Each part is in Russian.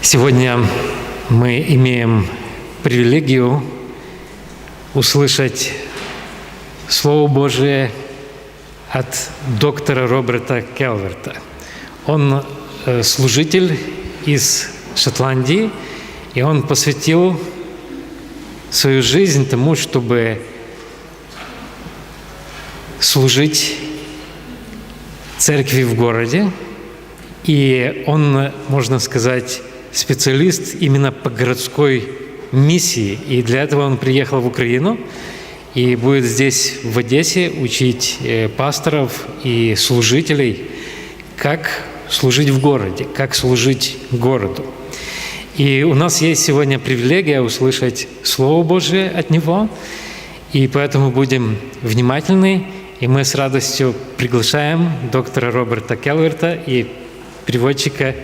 Сегодня мы имеем привилегию услышать Слово Божие от доктора Роберта Calverта. Он служитель из Шотландии, и он посвятил свою жизнь тому, чтобы служить церкви в городе. И он, можно сказать, специалист именно по городской миссии. И для этого он приехал в Украину и будет здесь, в Одессе, учить пасторов и служителей, как служить в городе, как служить городу. И у нас есть сегодня привилегия услышать Слово Божие от него, и поэтому будем внимательны, и мы с радостью приглашаем доктора Роберта Calverта и переводчика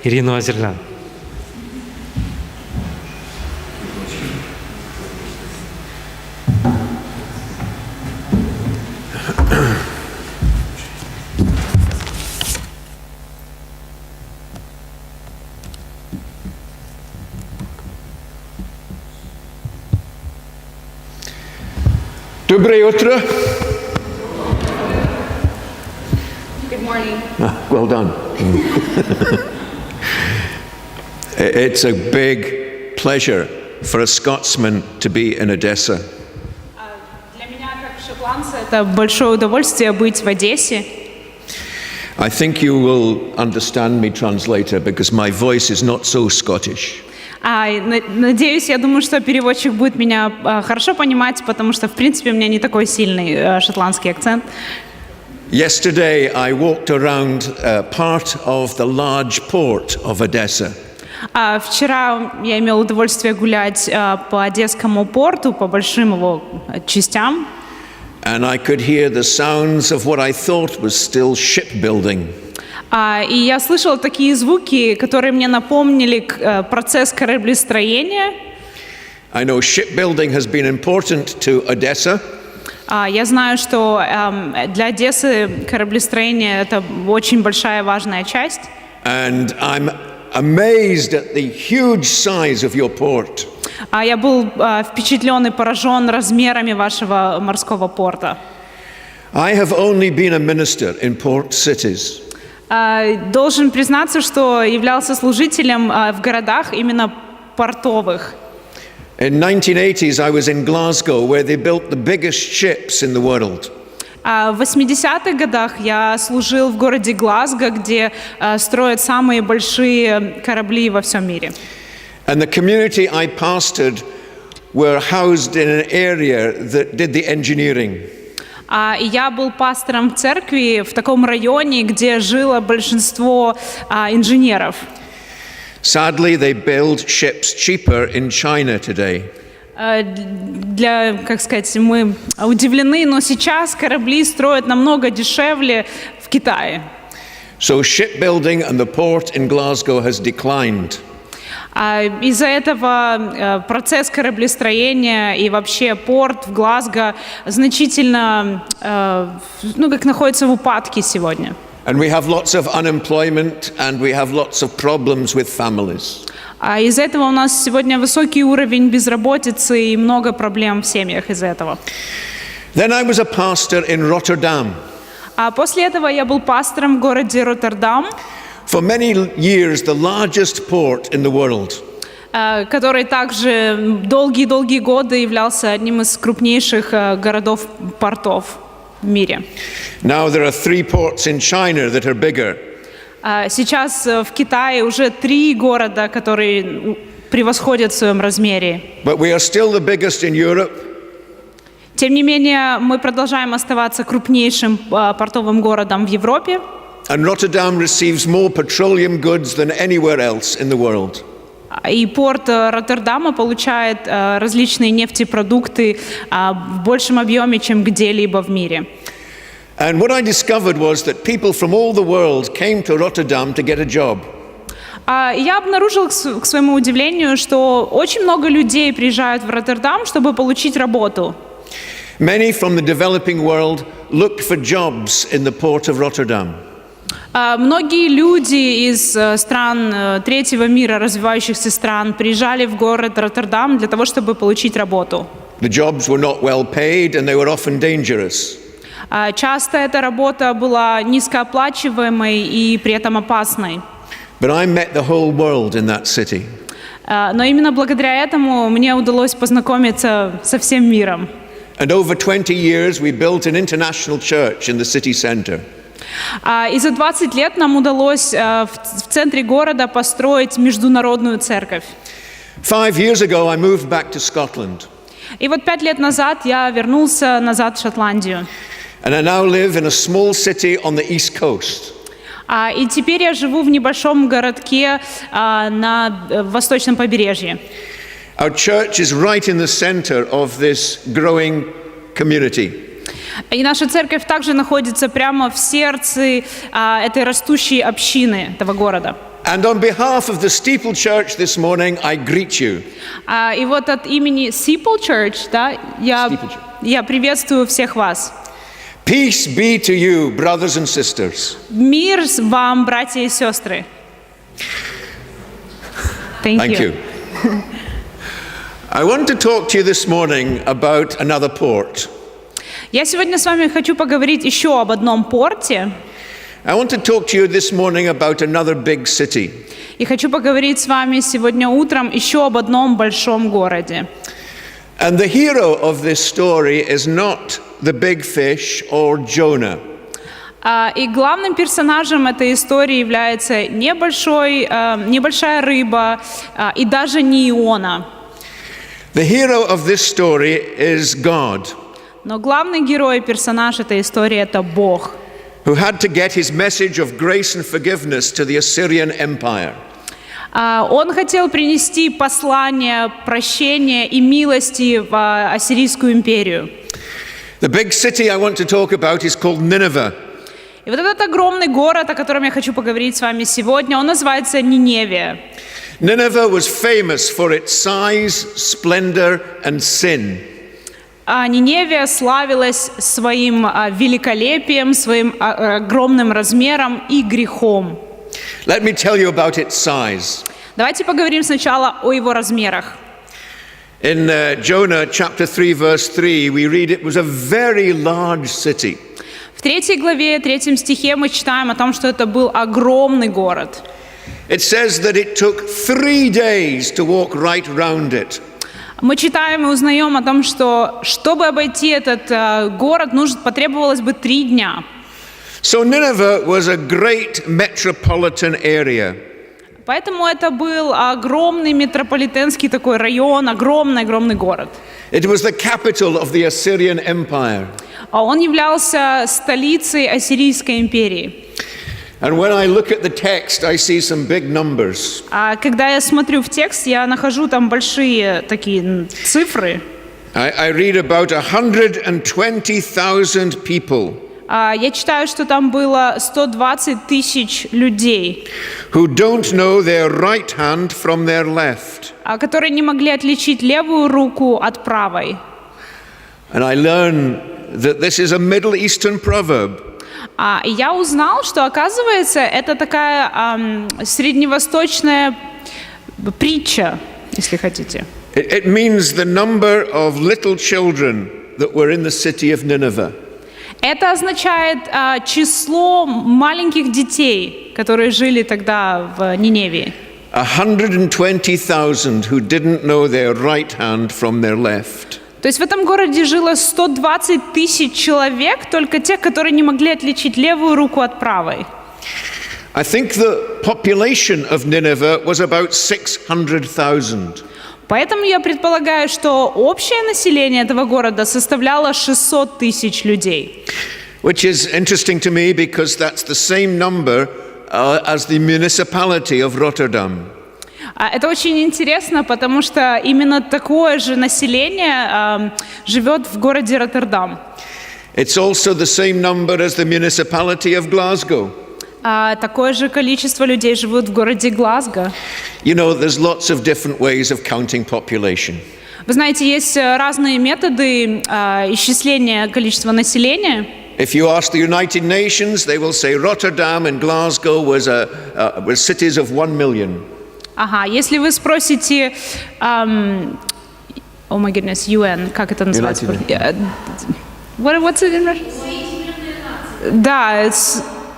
Ирину Азерлян. Доброе утро. Good morning. Well done. It's a big pleasure for a Scotsman to be in Odessa. Для меня, как шотландца, это большое удовольствие быть в Одессе. I think you will understand me, translator, because my voice is not so Scottish. Надеюсь, я думаю, что переводчик будет меня хорошо понимать, потому что, в принципе, у меня не такой сильный шотландский акцент. Yesterday I walked around part of the large port of Odessa. Вчера я имел удовольствие гулять по Одесскому порту, по большим его частям. And I could hear the sounds of what I thought was still shipbuilding. И я слышала такие звуки, которые мне напомнили процесс кораблестроения. I know shipbuilding has been important to Odessa. Я знаю, что для Одессы кораблестроение – это очень большая важная часть. And I'm amazed at the huge size of your port. Я был впечатлен и поражен размерами вашего морского порта. I have only been a minister in port cities. Должен признаться, что являлся служителем в городах именно портовых. In 1980s, I was in Glasgow, where they built the biggest ships in the world. В 80-х годах я служил в городе Глазго, где строят самые большие корабли во всем мире. And the community I pastored were housed in an area that did the engineering. И я был пастором в церкви в таком районе, где жило большинство инженеров. Sadly, they build ships cheaper in China today. Как сказать, мы удивлены, но сейчас корабли строят намного дешевле в Китае. So shipbuilding and the port in Glasgow has declined. Из-за этого процесс кораблестроения и вообще порт в Глазго значительно, находится в упадке сегодня. And we have lots of unemployment and we have lots of problems with families. Из-за этого у нас сегодня высокий уровень безработицы и много проблем в семьях из-за этого. Then I was a pastor in Rotterdam. После этого я был пастором в городе Роттердам. For many years, the largest port in the world. Который также долгие годы являлся одним из крупнейших городов-портов в мире. Now there are 3 ports in China that are bigger. Сейчас в Китае уже 3 города, которые превосходят в своем размере. But we are still the biggest in Europe. Тем не менее, мы продолжаем оставаться крупнейшим портовым городом в Европе. And Rotterdam receives more petroleum goods than anywhere else in the world. И порт Роттердама получает различные нефтепродукты в большем объеме, чем где-либо в мире. And what I discovered was that people from all the world came to Rotterdam to get a job. Я обнаружил, к своему удивлению, что очень много людей приезжают в Роттердам, чтобы получить работу. Many from the developing world looked for jobs in the port of Rotterdam. Многие люди из стран третьего мира, развивающихся стран, приезжали в город Роттердам для того, чтобы получить работу. The jobs were not well paid and they were often dangerous. Часто эта работа была низкооплачиваемой и при этом опасной. But I met the whole world in that city. Но именно благодаря этому мне удалось познакомиться со всем миром. And over 20 years we built an international church in the city center. И за 20 лет нам удалось в центре города построить международную церковь. 5 years ago I moved back to Scotland. И вот 5 лет назад я вернулся назад в Шотландию. And I now live in a small city on the east coast. И теперь я живу в небольшом городке на восточном побережье. Our church is right in the center of this growing community. И наша церковь также находится прямо в сердце этой растущей общины этого города. And on behalf of the Steeple Church this morning, I greet you. И вот от имени Steeple Church, да, я приветствую всех вас. Peace be to you, brothers and sisters. Мир вам, братья и сестры. Thank you. I want to talk to you this morning about another port. Я сегодня с вами хочу поговорить еще об одном порте. I want to talk to you this morning about another big city. И хочу поговорить с вами сегодня утром еще об одном большом городе. And the hero of this story is not the big fish or Jonah. И главным персонажем этой истории является небольшая рыба и даже не Иона. The hero of this story is God, Но главный герой, персонаж этой истории – это Бог, who had to get his message of grace and forgiveness to the Assyrian Empire. Он хотел принести послание прощения и милости в Ассирийскую империю. The big city I want to talk about is called Nineveh. И вот этот огромный город, о котором я хочу поговорить с вами сегодня, он называется Ниневия. Nineveh was famous for its size, splendor, and sin. Ниневия славилась своим великолепием, своим огромным размером и грехом. Let me tell you about its size. Давайте поговорим сначала о его размерах. In Jonah chapter 3 verse 3 we read it was a very large city. В 3 главе, 3 стихе мы читаем о том, что это был огромный город. It says that it took 3 days to walk right round it. Мы читаем и узнаем о том, что чтобы обойти этот город, потребовалось бы 3 дня. So Nineveh was a great metropolitan area. Поэтому это был огромный метрополитенский такой район, огромный город. It was the capital of the Assyrian Empire. Он являлся столицей Ассирийской империи. And when I look at the text, I see some big numbers. Когда я смотрю в текст, я нахожу там большие такие цифры. I read about 120,000 people. Я читаю, что там было 120 тысяч людей, Who don't know their right hand from their left. Которые не могли отличить левую руку от правой. And I learn that this is a Middle Eastern proverb. И я узнал, что, оказывается, это такая средневосточная притча, если хотите. It means the number of little children that were in the city of Nineveh. Это означает число маленьких детей, которые жили тогда в Ниневии. 120,000 who didn't know their right hand from their left. То есть в этом городе жило 120 тысяч человек, только тех, которые не могли отличить левую руку от правой. I think the population of Nineveh was about 600,000. Поэтому я предполагаю, что общее население этого города составляло 600 тысяч людей. Which is interesting to me because that's the same number as the municipality of Rotterdam. Это очень интересно, потому что именно такое же население живет в городе Роттердам. It's also the same number as the municipality of Glasgow. Такое же количество людей живут в городе Глазго. You know, there's lots of different ways of counting population. Вы знаете, есть разные методы исчисления количества населения. If you ask the United Nations, they will say Rotterdam and Glasgow were cities of 1 million. Ага, если вы спросите, oh my goodness, UN, как это называется? What's it in Russian? Да,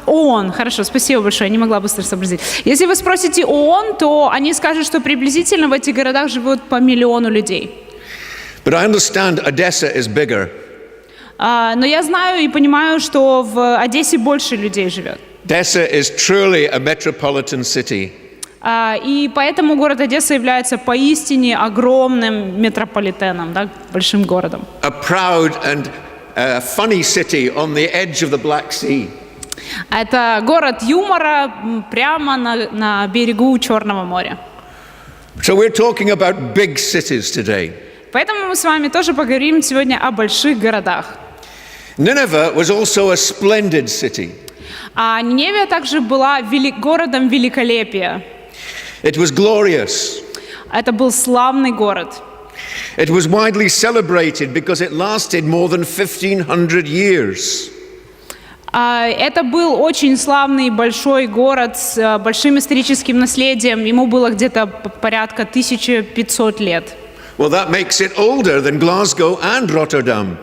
ООН, хорошо, спасибо большое, я не могла быстро сообразить. Если вы спросите ООН, то они скажут, что приблизительно в этих городах живут по 1 миллиону людей. But I understand Odessa is bigger. Но я знаю и понимаю, что в Одессе больше людей живет. Odessa is truly a metropolitan city. И поэтому город Одесса является поистине огромным метрополитеном, да, большим городом. A proud and funny city on the edge of the Black Sea. Это город юмора прямо на берегу Черного моря. So we're talking about big cities today. Поэтому мы с вами тоже поговорим сегодня о больших городах. Nineveh was also a splendid city. А Ниневия также была городом великолепия. It was glorious. Это был славный город. It was widely celebrated because it lasted more than 1,500 years. Это был очень славный большой город с большим историческим наследием. Ему было где-то порядка 1500 лет. Well, that makes it older than Glasgow and Rotterdam.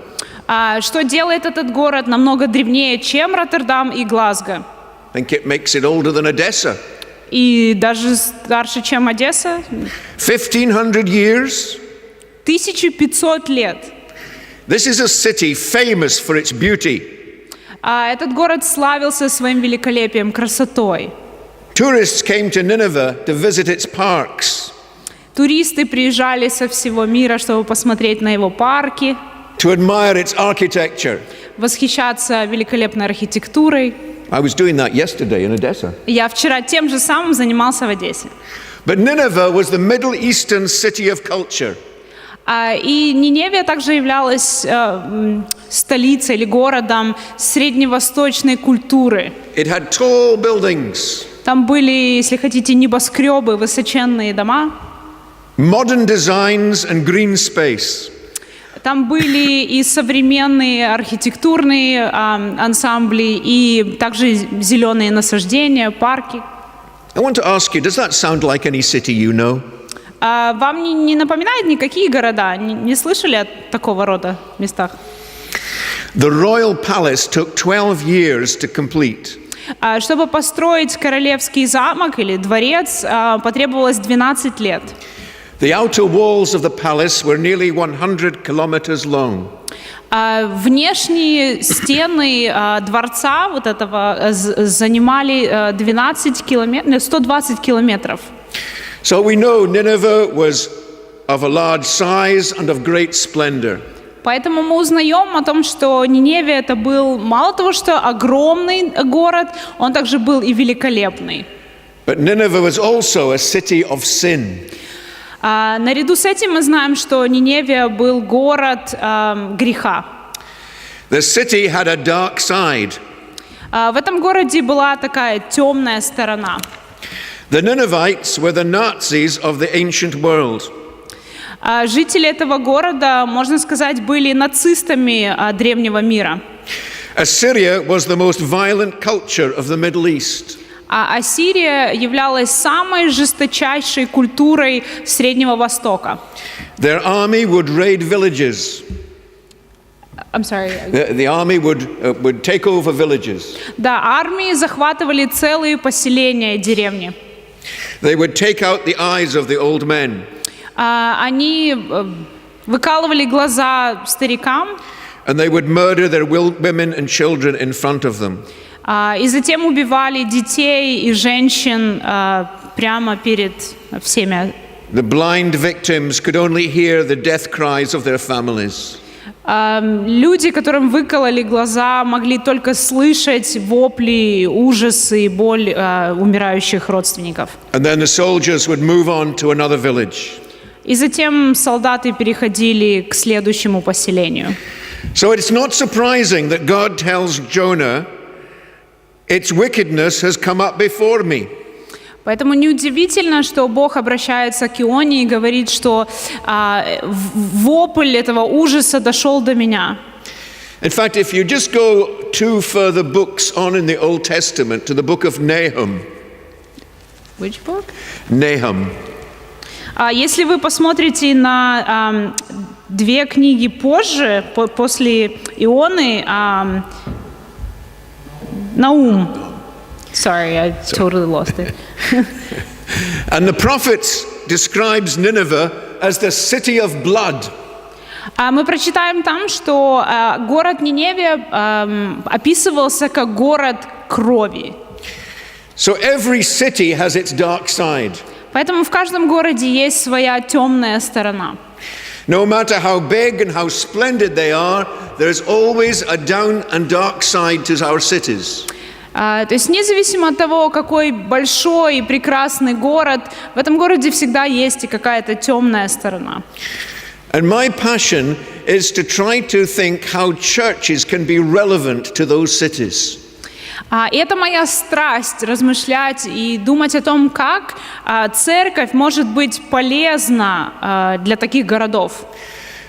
Что делает этот город намного древнее, чем Роттердам и Глазго. I think it makes it older than Odessa. И даже старше, чем Одесса. 1,500 years. 1500 лет. This is a city famous for its beauty. Этот город славился своим великолепием, красотой. Tourists came to Nineveh to visit its parks. Туристы приезжали со всего мира, чтобы посмотреть на его парки, To admire its architecture. восхищаться великолепной архитектурой. I was doing that yesterday in Odessa. Я вчера тем же самым занимался в Одессе. But Nineveh was the Middle Eastern city of culture. И Ниневия также являлась столицей или городом средневосточной культуры. It had tall buildings, Там были, если хотите, небоскребы, высоченные дома. modern designs and green space. Там были и современные архитектурные ансамбли, и также зеленые насаждения, парки. I want to ask you, does that sound like any city you know? Вам не напоминает никакие города? Не слышали о такого рода местах? The royal palace took 12 years to complete. Чтобы построить королевский замок или дворец, потребовалось 12 лет. The outer walls of the palace were nearly 100 kilometers long. Внешние стены дворца вот этого занимали 120 километров. So we know Nineveh was of a large size and of great splendor. Поэтому мы узнаем о том, что Ниневия это был мало того, что огромный город, он также был и великолепный. But Nineveh was also a city of sin. Наряду с этим мы знаем, что Ниневия был город греха. The city had a dark side. В этом городе была такая темная сторона. The Ninevites were the Nazis of the ancient world. Жители этого города, можно сказать, были нацистами древнего мира. Assyria was the most violent culture of the Middle East. А Ассирия являлась самой жесточайшей культурой Среднего Востока. Their army would raid villages. I'm sorry. The army would take over villages. Да, армии захватывали целые поселения и деревни. They would take out the eyes of the old men. Они выкалывали глаза старикам. And they would murder their women and children in front of them. И затем убивали детей и женщин прямо перед всеми. The blind victims could only hear the death cries of their families. Люди, которым выкололи глаза, могли только слышать вопли, ужасы и боль умирающих родственников. And then the soldiers would move on to another village. И затем солдаты переходили к следующему поселению. So it's not surprising that God tells Jonah, its wickedness has come up before me. Поэтому неудивительно, что Бог обращается к Ионе и говорит, что вопль этого ужаса дошел до меня. In fact, if you just go 2 further books on in the Old Testament to the book of Nahum. Which book? Nahum. Если вы посмотрите на 2 книги позже, после Ионы, Наум. Sorry, I totally lost it. And the prophet describes Nineveh as the city of blood. Мы прочитаем там, что город Ниневия описывался как город крови. So every city has its dark side. Поэтому в каждом городе есть своя темная сторона. No matter how big and how splendid they are, there is always a down and dark side to our cities. То есть независимо от того, какой большой и прекрасный город, в этом городе всегда есть и какая-то темная сторона. And my passion is to try to think how churches can be relevant to those cities. И это моя страсть — размышлять и думать о том, как церковь может быть полезна для таких городов.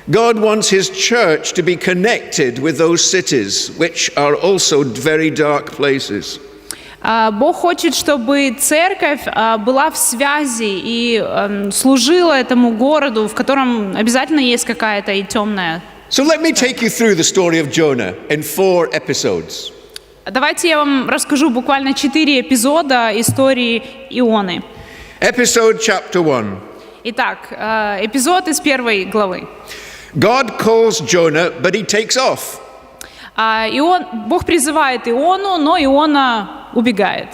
God wants His church to be connected with those cities, which are also very dark places. Бог хочет, чтобы церковь была в связи и служила этому городу, в котором обязательно есть какая-то и темная. So let me take you through the story of Jonah in 4 episodes. Давайте я вам расскажу буквально 4 эпизода истории Ионы. Episode chapter 1. Итак, эпизод из 1 главы. God calls Jonah, but he takes off. Бог призывает Иону, но Иона убегает.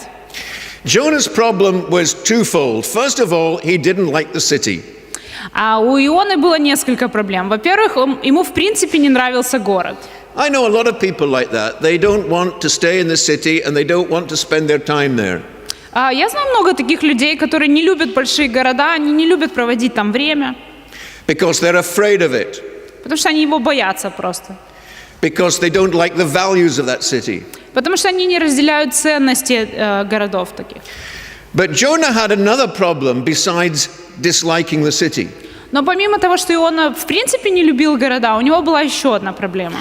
Jonah's problem was twofold. First of all, he didn't like the city. У Ионы было несколько проблем. Во-первых, ему в принципе не нравился город. I know a lot of people like that. They don't want to stay in the city and they don't want to spend their time there. Я знаю много таких людей, которые не любят большие города, они не любят проводить там время. Because they're afraid of it. Потому что они его боятся просто. Because they don't like the values of that city. Потому что они не разделяют ценности городов таких. But Jonah had another problem besides disliking the city. Но помимо того, что Иона в принципе не любил города, у него была еще одна проблема.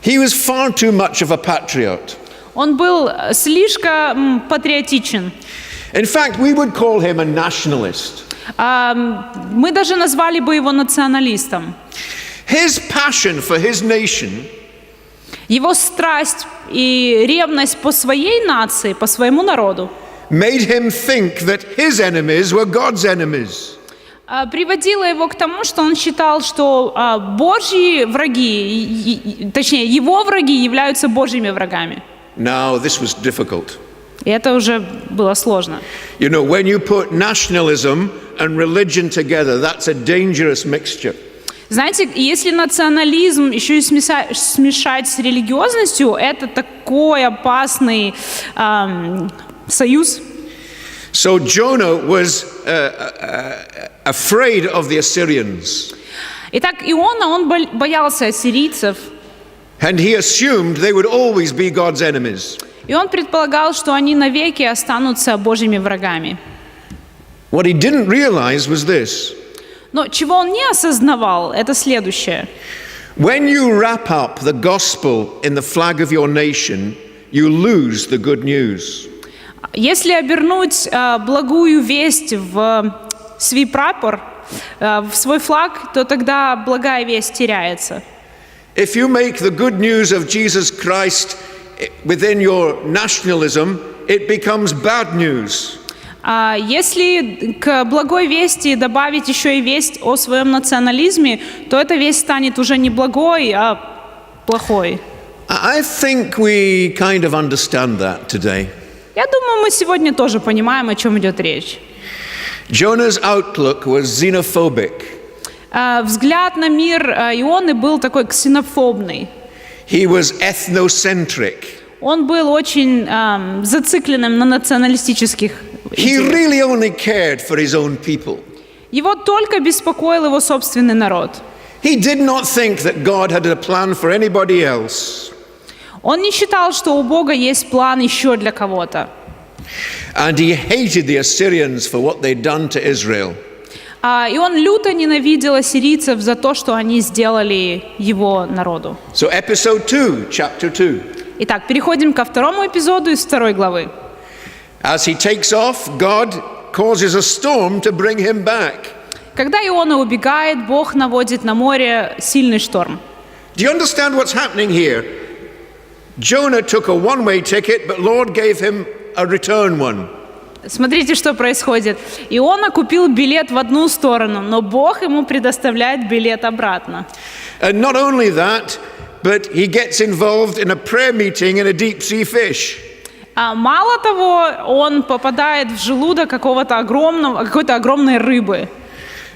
He was far too much of a patriot. Он был слишком патриотичен. In fact, we would call him a nationalist. Мы даже назвали бы его националистом. His passion for his nation, его страсть и ревность по своей нации, по своему народу, made him think that his enemies were God's enemies. Приводило его к тому, что он считал, что Божьи враги, точнее, его враги являются Божьими врагами. Now, this was difficult. И это уже было сложно. You know, when you put nationalism and religion together, that's a dangerous mixture. Знаете, если национализм еще и смешать с религиозностью, это такой опасный союз. So Jonah was afraid of the Assyrians. Итак, Иона, он боялся ассирийцев. And he assumed they would always be God's enemies. И он предполагал, что они навеки останутся Божьими врагами. What he didn't realize was this. Но чего он не осознавал, это следующее. When you wrap up the gospel in the flag of your nation, you lose the good news. Если обернуть благую весть в свой прапор, в свой флаг, то тогда благая весть теряется. If you make the good news of Jesus Christ within your nationalism, it becomes bad news. Если к благой вести добавить еще и весть о своем национализме, то эта весть станет уже не благой, а плохой. I think we kind of understand that today. Я думаю, мы сегодня тоже понимаем, о чем идет речь. Jonah's outlook was xenophobic. Взгляд на мир Ионы был такой ксенофобный. He was ethnocentric. Он был очень зацикленным на националистических He идеях. really only cared for his own people. Его только беспокоил его собственный народ. He did not think that God had a plan for anybody else. Он не считал, что у Бога есть план еще для кого-то. And he hated the Assyrians for what they'd done to Israel. И он люто ненавидел ассирийцев за то, что они сделали его народу. So episode 2, chapter 2. Итак, переходим ко второму эпизоду из 2 главы. As he takes off, God causes a storm to bring him back. Когда Иона убегает, Бог наводит на море сильный шторм. Do you understand what's happening here? Jonah took a one-way ticket, but Lord gave him a return one. Смотрите, что происходит. Иона купил билет в одну сторону, но Бог ему предоставляет билет обратно. And not only that, but he gets involved in a prayer meeting in a deep sea fish. Мало того, он попадает в желудок какой-то огромной рыбы.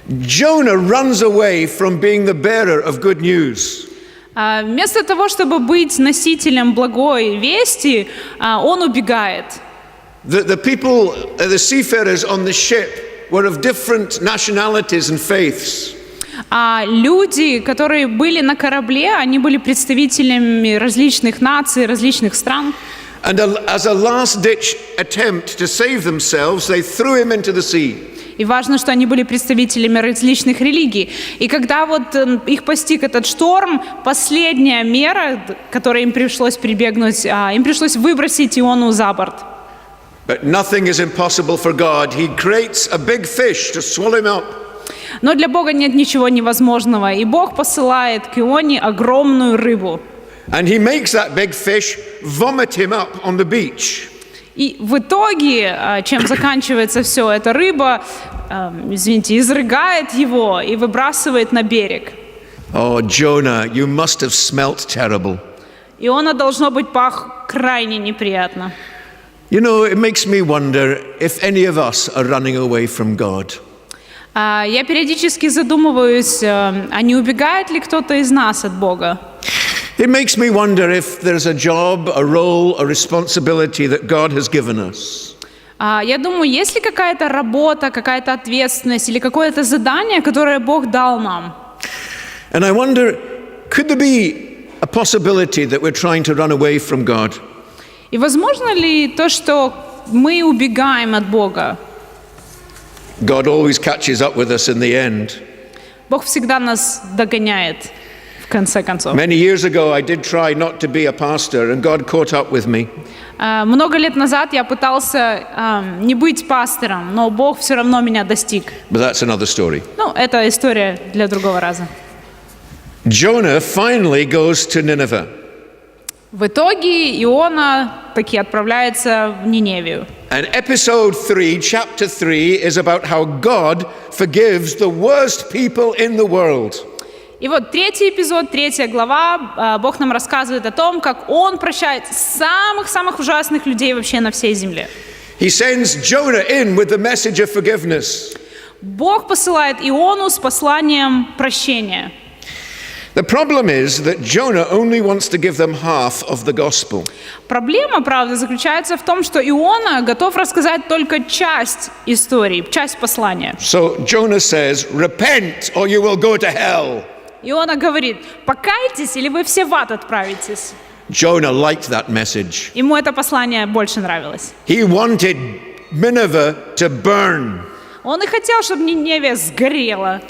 Jonah runs away from being the bearer of good news. Вместо того, чтобы быть носителем благой вести, он убегает. The people, the seafarers on the ship were of different nationalities and faiths. Люди, которые были на корабле, они были представителями различных наций, различных стран. And as a last-ditch attempt to save themselves, they threw him into the sea. И важно, что они были представителями различных религий. И когда вот их постиг этот шторм, последняя мера, которой им пришлось прибегнуть, им пришлось выбросить Иону за борт. But nothing is impossible for God. He creates a big fish to swallow him up. Но для Бога нет ничего невозможного. И Бог посылает к Ионе огромную рыбу. And he makes that big fish vomit him up on the beach. И в итоге, чем заканчивается все, эта рыба, изрыгает его и выбрасывает на берег. Oh, Jonah, you must have smelt terrible. Иона, должно быть, пах крайне неприятно. You know, it makes me wonder if any of us are running away from God. Я периодически задумываюсь, а не убегает ли кто-то из нас от Бога? It makes me wonder if there's a job, a role, a responsibility that God has given us. Я думаю, есть ли какая-то работа, какая-то ответственность или какое-то задание, которое Бог дал нам? And I wonder, could there be a possibility that we're trying to run away from God? И возможно ли то, что мы убегаем от Бога? God always catches up with us in the end. Бог всегда нас догоняет в конце концов. Many years ago, I did try not to be a pastor, and God caught up with me. Много лет назад я пытался не быть пастором, но Бог все равно меня достиг. But that's another story. Ну, это история для другого раза. Jonah finally goes to Nineveh. В итоге Иона таки отправляется в Ниневию. And episode 3, chapter 3, is about how God forgives the worst people in the world. И вот третий эпизод, 3 глава, Бог нам рассказывает о том, как Он прощает самых-самых ужасных людей вообще на всей земле. He sends Jonah in with the message of forgiveness. Бог посылает Иону с посланием прощения. The problem is that Jonah only wants to give them half of the gospel. Проблема, правда, заключается в том, что Иона готов рассказать только часть истории, часть послания. So Jonah says, repent or you will go to hell. Иона говорит, покайтесь, или вы все в ад отправитесь. Jonah liked that message. Ему это послание больше нравилось. He wanted Nineveh to burn. Он и хотел, чтобы Ниневия сгорела.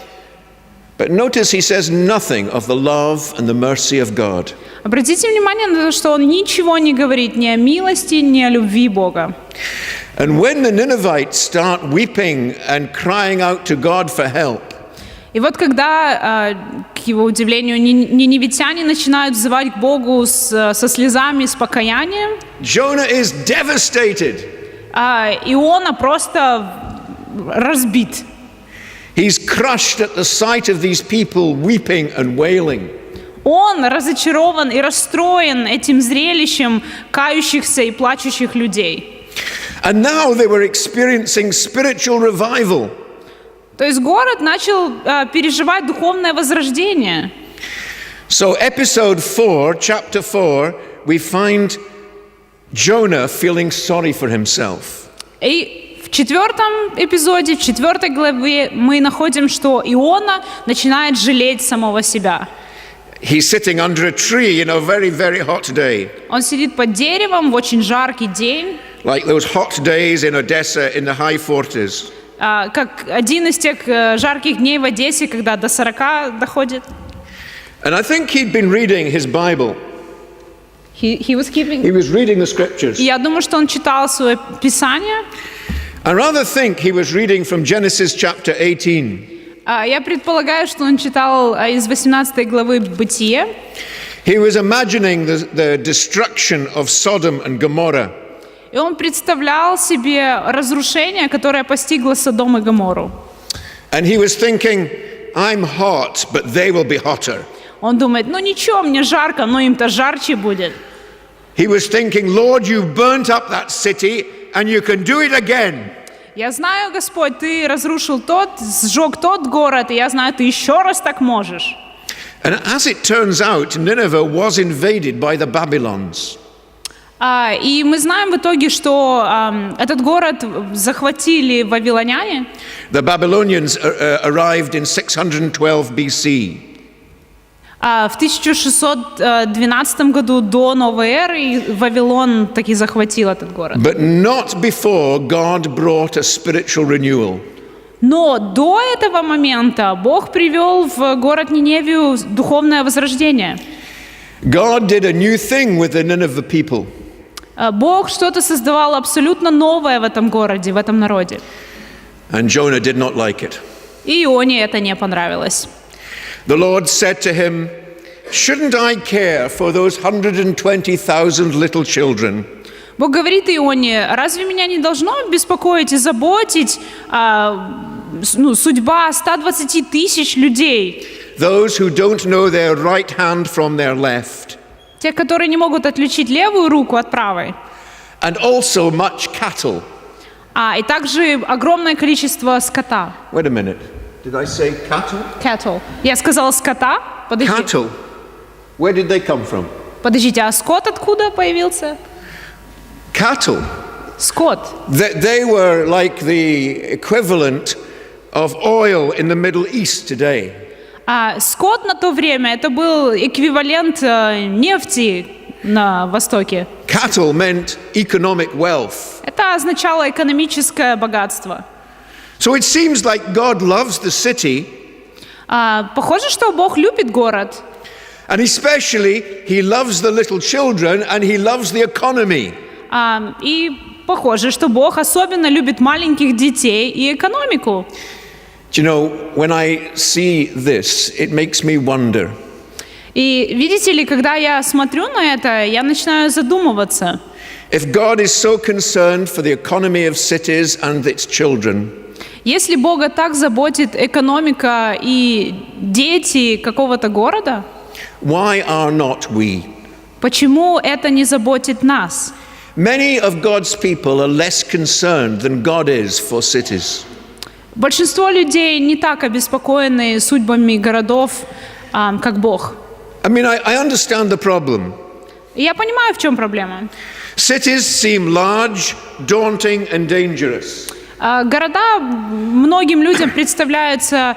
But notice he says nothing of the love and the mercy of God. Обратите внимание на то, что он ничего не говорит ни о милости, ни о любви Бога. And when the Ninevites start weeping and crying out to God for help, И вот когда, к его удивлению, ниневитяне начинают взывать к Богу со слезами, с покаянием, Jonah is devastated. Иона просто разбит. He's crushed at the sight of these people weeping and wailing. Он разочарован и расстроен этим зрелищем кающихся и плачущих людей. And now they were experiencing spiritual revival. То есть город начал переживать духовное возрождение. So episode 4, chapter 4, we find Jonah feeling sorry for himself. И в 4 эпизоде, в 4 главе мы находим, что Иона начинает жалеть самого себя. He's sitting under a tree in a very, very hot day. Он сидит под деревом в очень жаркий день. Like those hot days in Odessa in the high 40s. как один из тех жарких дней в Одессе, когда до 40 доходит. And I think he'd been reading his Bible. He was keeping... He was reading the scriptures. Я думаю, что он читал свое Писание. I rather think he was reading from Genesis chapter 18. Я предполагаю, что он читал из 18 главы Бытие. He was imagining the destruction of Sodom and Gomorrah. И он представлял себе разрушение, которое постигло Содом и Гоморру. And he was thinking, I'm hot, but they will be hotter. Он думает, ну ничего, мне жарко, но им-то жарче будет. He was thinking, Lord, you burnt up that city and you can do it again. Я знаю, Господь, ты разрушил сжег тот город, и я знаю, ты еще раз так можешь. And as it turns out, Nineveh was invaded by the Babylons. И мы знаем в итоге, что этот город захватили вавилоняне. The Babylonians arrived in 612 BC. В 1612 году до новой эры Вавилон таки захватил этот город. But not before God brought a spiritual renewal. Но до этого момента Бог привел в город Ниневию духовное возрождение. God did a new thing with the Nineveh people. Бог что-то создавал абсолютно новое в этом городе, в этом народе. And Jonah did not like it. И Ионе это не понравилось. The Lord said to him, shouldn't I care for those 120,000 little children? Бог говорит Ионе, разве меня не должно беспокоить и заботить судьба 120 тысяч людей? Those who don't know their right hand from their left. Те, которые не могут отличить левую руку от правой. And also much cattle. И также огромное количество скота. Wait a minute. Did I say cattle? Cattle. Я сказала скота. Подождите. Cattle. Where did they come from? Подождите, а скот откуда появился? Cattle. Скот. They were like the equivalent of oil in the Middle East today. Скот на то время это был эквивалент нефти на Востоке. Cattle meant economic wealth. Это означало экономическое богатство. So it seems like God loves the city. Похоже, что Бог любит город. And especially he loves the little children and he loves the economy. И похоже, что Бог особенно любит маленьких детей и экономику. Do you know, when I see this, it makes me wonder. И видите ли, когда я смотрю на это, я начинаю задумываться. If God is so concerned for the economy of cities and its children, если Бога так заботит экономика и дети какого-то города, why are not we? Почему это не заботит нас? Many of God's people are less concerned than God is for cities. Большинство людей не так обеспокоены судьбами городов, как Бог. I mean, I understand the problem. Я понимаю, в чем проблема. Cities seem large, daunting, and dangerous. Города многим людям представляются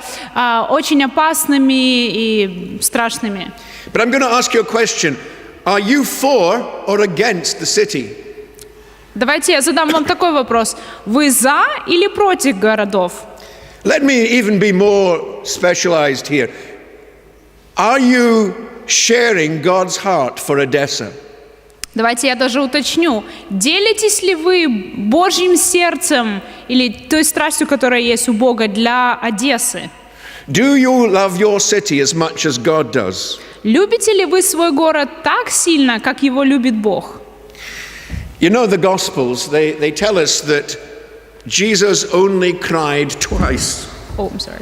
очень опасными и страшными. But I'm going to ask you a question. Are you for or against the city? Давайте я задам вам такой вопрос. Вы за или против городов? Let me even be more specialized here. Are you sharing God's heart for Odessa? Давайте я даже уточню. Делитесь ли вы Божьим сердцем или той страстью, которая есть у Бога для Одессы? Do you love your city as much as God does? Любите ли вы свой город так сильно, как его любит Бог? You know, the Gospels, they tell us that Jesus only cried twice. Oh, I'm sorry.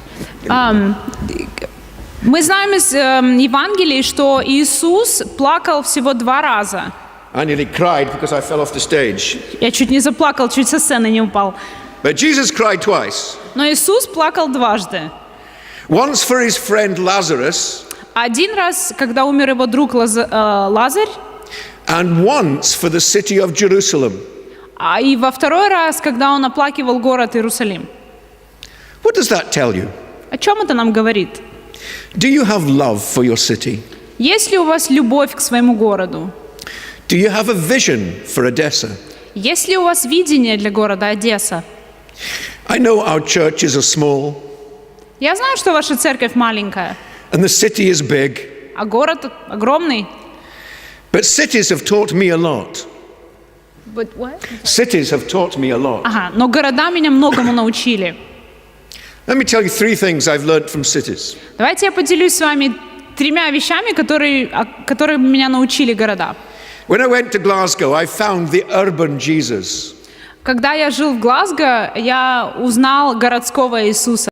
Мы знаем из Евангелий, что Иисус плакал всего 2 раза. I nearly cried because I fell off the stage. Я чуть не заплакал, чуть со сцены не упал. But Jesus cried twice. Но Иисус плакал 2. Once for his friend Lazarus. Один раз, когда умер его друг Лазарь. And once for the city of Jerusalem. И во 2 раз, когда он оплакивал город Иерусалим. What does that tell you? О чем это нам говорит? Do you have love for your city? Есть ли у вас любовь к своему городу? Do you have a vision for Odessa? Есть ли у вас видение для города Одесса? I I know our churches are small Я знаю, что ваша церковь маленькая, and the city is big, а город огромный. but cities have taught me a lot. But what? Cities have taught me a lot. Ага, но города меня многому научили. Let me tell you 3 things I've learned from cities. Давайте я поделюсь с вами 3 вещами, которые меня научили города. When I went to Glasgow, I found the urban Jesus. Когда я жил в Глазго, я узнал городского Иисуса.